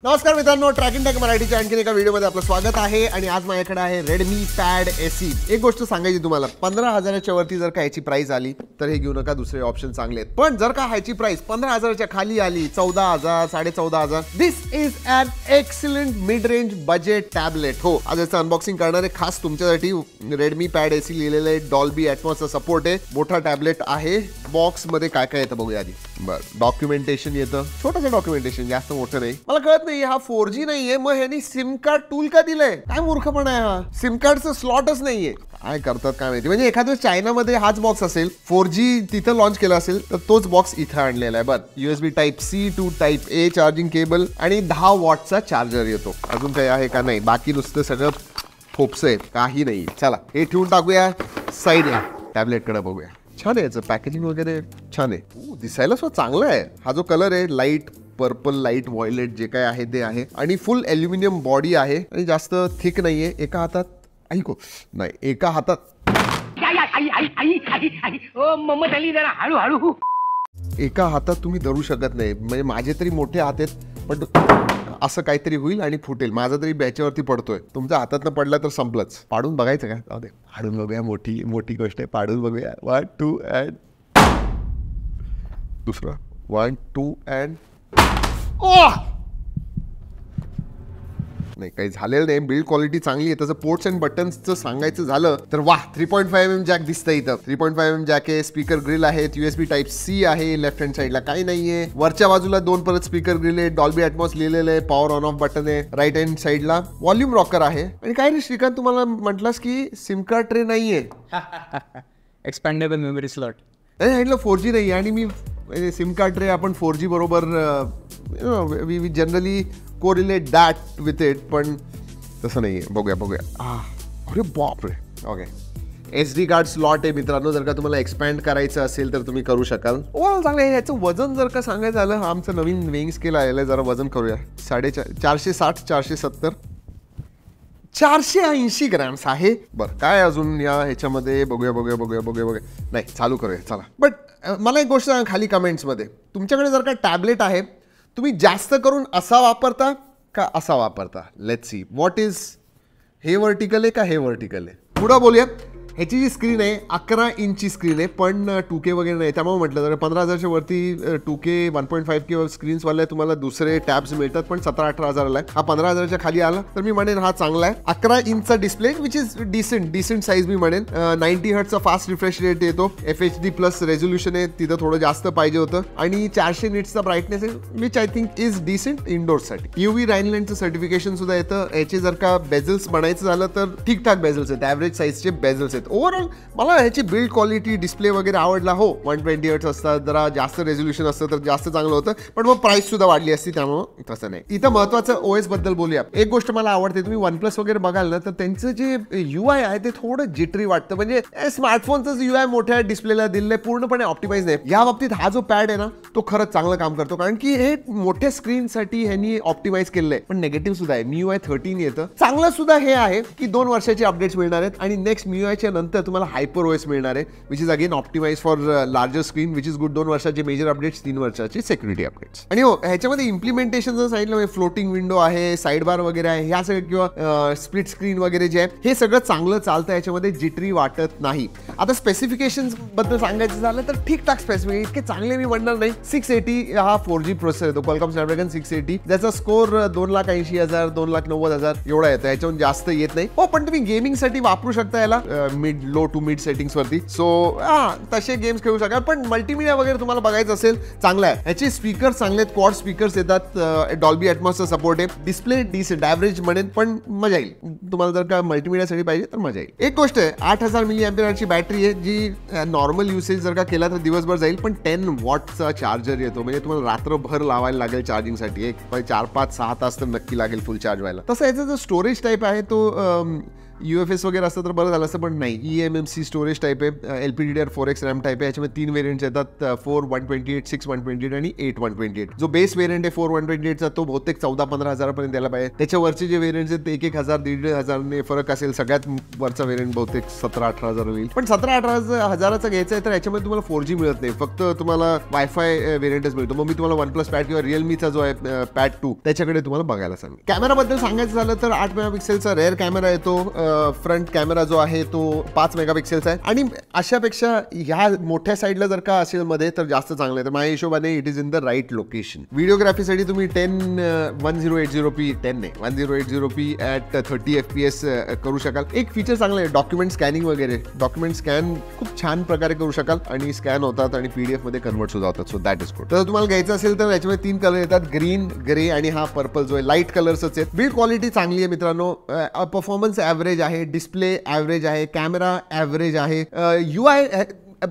नमस्कार मित्रांनो, tracking take मराठीच्या आणखीन एका व्हिडिओमध्ये आपलं स्वागत आहे. आणि आज माझ्याकडे आहे रेडमी पॅड SE. एक गोष्ट सांगायची तुम्हाला, 15,000च्या वरती जर का ह्याची प्राइस आली तर हे घेऊ नका, दुसरे ऑप्शन चांगले आहेत. पण जर का ह्याची प्राइस 15,000च्या खाली आली, 14,000 14,500, this is an excellent mid range budget tablet. हो, आज याचं अनबॉक्सिंग करणार आहे खास तुमच्यासाठी. रेडमी पॅड SE लिहिलेलं आहे, डॉल्बी ॲटमॉसचा सपोर्ट आहे, मोठा टॅबलेट आहे. बॉक्स मध्ये काय काय येतं बघूया आधी. बरं, डॉक्युमेंटेशन येतं, छोटंसं डॉक्युमेंटेशन, जास्त मोठं नाही. मला कळत नाही हा 4G नाहीये, मग ह्यांनी सिम कार्ड टूल का दिलंय? काय मूर्खपणा आहे हा. सिम कार्डचं स्लॉटच नाहीये, काय करतात काय माहिती. म्हणजे एखाद्या चायनामध्ये हाच बॉक्स असेल, 4G तिथं लॉन्च केला असेल तर तोच बॉक्स इथं आणलेला आहे. बरं, USB Type-C to Type-A charging cable आणि 10 वॉटचा चार्जर येतो. अजून काही आहे का? नाही, बाकी नुसतं सगळं फोप्स आहेत, काही नाही. चला हे ठेवून टाकूया साईडला, टॅबलेटकडे बघूया. छान आहे याचं पॅकेजिंग वगैरे, छान आहे. दिसायला सुद्धा चांगला आहे. हा जो कलर आहे लाईट पर्पल, लाईट व्हायलेट जे काय आहे ते आहे. आणि फुल ॲल्युमिनियम बॉडी आहे आणि जास्त थिक नाहीये. एका हातात ऐको नाही, एका हातात एका हातात तुम्ही धरू शकत नाही. म्हणजे माझे तरी मोठे हात आहेत, पण असं काहीतरी होईल आणि फुटेल. माझा तरी बॅचवरती पडतोय, तुमच्या हातातनं पडला तर संपलंच. पाडून बघायचं का? जाऊ दे, पाडून बघूया. मोठी मोठी गोष्ट आहे, पाडून बघूया. 1 2 अँड दुसरा 1 2 अँड नाही, काही झालेलं नाही. बिल्ड क्वालिटी चांगली आहे. त्याचं पोर्ट्स अँड बटन्सचं सांगायचं झालं तर वाह, 3.5mm जॅक दिसतं इथं. 3.5mm जॅक आहे, स्पीकर ग्रिल आहेत, USB Type-C आहे. लेफ्ट हँड साईडला काही नाहीये. वरच्या बाजूला 2 परत स्पीकर ग्रिल आहे, डॉल्बी ॲटमॉस लिहिलेलं आहे, पॉवर ऑन ऑफ बटन आहे. राईट हँड साईडला व्हॉल्यूम रॉकर आहे. आणि काय रे श्रीकांत, तुम्हाला म्हटलंस की सिम कार्ड ट्रे नाहीये, एक्सपॅन्डेबल मेमरी स्लॉट. ह्याला 4G नाही. आणि मी सिम कार्ड ट्रे आपण 4G बरोबर we generally correlate that with it, पण तसं नाही आहे. बघूया. अरे बाप रे. ओके, SD कार्ड स्लॉट आहे मित्रांनो. जर का तुम्हाला एक्सपॅन्ड करायचं असेल तर तुम्ही करू शकाल. ओव्हरऑल चांगलं आहे. याचं वजन जर का सांगायचं झालं, आमचं नवीन वेइंग स्केल आलेलं आहे, जरा वजन करूया. 460 470 480 ग्रॅम्स आहे. बरं, काय अजून या ह्याच्यामध्ये बघूया. नाही, चालू करूया चला. बट मला एक गोष्ट सांगा खाली कमेंट्समध्ये, तुमच्याकडे जर का टॅबलेट आहे, तुम्ही जास्त करून असा वापरता का असा वापरता? लेट्स सी व्हॉट इज, हे व्हर्टिकल आहे का हे व्हर्टिकल आहे? पुढं बोलूया. ह्याची जी स्क्रीन आहे 11 इंचची स्क्रीन आहे, पण 2K वगैरे नाही. त्यामुळे म्हटलं जर 15,000च्या वरती 2K 1.5K स्क्रीन्सवाले तुम्हाला दुसरे टॅब्स मिळतात, पण 17-18 हजाराला आहे. हा 15,000च्या खाली आला तर मी म्हणेन हा चांगला आहे. 11 इंचचा display which is decent size मी म्हणेन. 90 हर्ट्जचा फास्ट रिफ्रेश रेट येतो, FHD+ रेझोल्युशन आहे, तिथं थोडं जास्त पाहिजे होतं. आणि 400 निट्सचा ब्राईटनेस आहे, which I think is decent इंडोर्ससाठी. UV राईनलँडचं सर्टिफिकेशन सुद्धा येतं. याचे जर का बेझल्स बनायचं झालं तर ठीकठाक बेझल्स आहेत, ॲव्हरेज साईजचे बेझल्स आहेत. ओव्हरऑल मला ह्याची बिल्ड क्वालिटी, डिस्प्ले वगैरे आवडला. हो, 120 हर्ट्ज असतात, जरा जास्त रेझोल्युशन असतं तर जास्त चांगलं होतं, पण मग प्राइस सुद्धा वाढली असती, त्यामुळे तसं नाही. इथं महत्वाचं OS बद्दल बोलूया. एक गोष्ट मला आवडते, तुम्ही OnePlus वगैरे बघाल ना, तर त्यांचं जे UI आहे ते थोडं जिटरी वाटतं. म्हणजे स्मार्टफोनचं UI मोठ्या डिस्प्लेला दिलेलं आहे, पूर्णपणे ऑप्टिमाइज नाही. या बाबतीत हा जो पॅड आहे ना, तो खरंच चांगलं काम करतो, कारण की हे मोठ्या स्क्रीनसाठी ह्यांनी ऑप्टिमाइज केलेलं आहे. पण निगेटिव्ह सुद्धा आहे. MIUI 13 येतं. चांगलं सुद्धा हे आहे की 2 वर्षाचे अपडेट्स मिळणार आहेत, आणि नेक्स्ट MIUIच्या नंतर तुम्हाला HyperOS मिळणार आहे, which is again optimise for larger screen, which is good. 2 वर्षाचे मेजर अपडेट्स, 3 वर्षाचे सिक्युरिटी अपडेट्स. आणि हो, ह्याच्यामध्ये इम्प्लिमेंटेशन जर सांगितलं, फ्लोटिंग विंडो आहे, साईड बार वगैरे आहे, ह्या सगळं, किंवा स्प्लिट स्क्रीन वगैरे जे आहे, हे सगळं चांगलं चालतं. याच्यामध्ये जिटरी वाटत नाही. आता स्पेसिफिकेशन बद्दल सांगायचं झालं तर ठीकठाक स्पेसिफिकेशन, इतके चांगले मी म्हणणार नाही. 680 हा 4G प्रोसेसर येतो, Qualcomm Snapdragon 680. त्याचा स्कोर 2,80,000 2,90,000 एवढा येतो, याच्याहून जास्त येत नाही. हो, पण तुम्ही गेमिंगसाठी वापरू शकता याला, लो टू मिड सेटिंग्स वरती. सो तसे गेम्स खेळू शकाल. पण मल्टीमीडिया वगैरे तुम्हाला बघायचं असेल, चांगला आहे. ह्याचे स्पीकर चांगले आहेत, क्वाड स्पीकर्स येतात, डॉल्बी ॲटमॉसचा सपोर्ट आहे. डिस्प्ले डिसेंट ॲव्हरेज म्हणेन, पण मजा येईल. तुम्हाला जर का मल्टीमीडियासाठी पाहिजे तर मजा येईल. एक गोष्ट आहे, 8,000 mAhची बॅटरी आहे, जी नॉर्मल युसेज जर का केला तर दिवसभर जाईल, पण 10 वॉटचा चार्जर येतो. म्हणजे तुम्हाला रात्रभर लावायला लागेल चार्जिंगसाठी. 4, 5, 6 तास तर नक्की लागेल फुल चार्ज व्हायला. तसं याचा जो स्टोरेज टाईप आहे तो UFS वगैरे असतं तर बरं झालं असतं, पण नाही. eMMC स्टोरेज टाईप आहे, LPDDR 4X रॅम टाईप आहे. याच्यामध्ये 3 वेरियंट्स येतात, 4 128, 6 128 आणि 8 128. जो बेस वेरियंट आहे 4 128चा तो बहुतेक 14-15 हजारापर्यंत द्यायला पाहिजे. त्याच्यावरचे जे वेरियंट्स आहेत ते 1,000 1,500 फरक असेल. सगळ्यात वरचा वेरियंट बहुतेक 17-18 हजार होईल. पण 17-18 हजाराचा घ्यायचा आहे तर याच्यामध्ये तुम्हाला 4G मिळत नाही, फक्त तुम्हाला वायफाय वेरियंटच मिळतो. मग मी तुम्हाला OnePlus Pad किंवा रिअलमीचा जो आहे Pad 2 त्याच्याकडे तुम्हाला बघायला सांगेन. कॅमेराबद्दल सांगायचं झालं तर 8 मेगापिक्सेलचा रेअर कॅमेरा येतो. फ्रंट कॅमेरा जो आहे तो 5 मेगापिक्सेलचा आहे आणि अशापेक्षा ह्या मोठ्या साईडला जर का असेल मध्ये तर जास्त चांगलं आहे. तर माझ्या हिशोबाने it is in the right location. व्हिडिओग्राफीसाठी तुम्ही 1080p 1080p ॲट 30 FPS करू शकाल. एक फीचर चांगलं आहे, डॉक्युमेंट स्कॅनिंग वगैरे. डॉक्युमेंट स्कॅन खूप छान प्रकारे करू शकाल आणि स्कॅन होतात आणि PDF मध्ये कन्वर्ट सुद्धा होतात. So that is good. तर तुम्हाला घ्यायचं असेल तर याच्यामध्ये 3 कलर येतात, ग्रीन, ग्रे आणि हा पर्पल जो आहे. लाईट कलर्सच आहेत. बिल्ड क्वालिटी चांगली आहे मित्रांनो. परफॉर्मन्स ॲव्हरेज आहे, डिस्प्ले ॲव्हरेज आहे, कॅमेरा ॲव्हरेज आहे, UI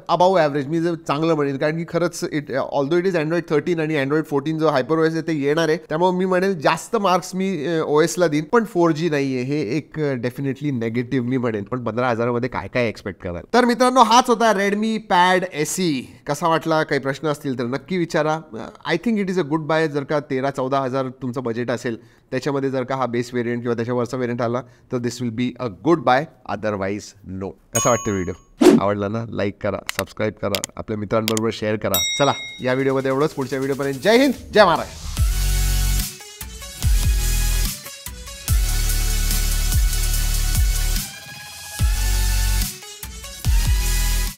अबाव ॲव्हरेज मी जर चांगलं म्हणेल, कारण की खरंच ऑल्दो इट इज Android 13 आणि Android 14 जो HyperOS आहे ते येणार आहे. त्यामुळे मी म्हणेल जास्त मार्क्स मी OS ला देईन, पण 4G नाही आहे हे एक डेफिनेटली नेगेटिव्ह मी म्हणेन. पण 15,000 मध्ये काय काय एक्सपेक्ट कराल. तर मित्रांनो हाच होता Redmi Pad SE. कसा वाटला? काही प्रश्न असतील तर नक्की विचारा. I think it is a good buy. जर का 13-14 हजार तुमचं बजेट असेल त्याच्यामध्ये जर का हा बेस वेरियंट किंवा त्याच्यावरचा वेरियंट आला तर this will be a good buy, otherwise no. कसा वाटतं व्हिडिओ? आवडला ना? लाईक करा, सबस्क्राईब करा, आपल्या मित्रांबरोबर शेअर करा. चला या व्हिडिओमध्ये एवढंच. पुढच्या व्हिडिओपर्यंत जय हिंद, जय महाराष्ट्र.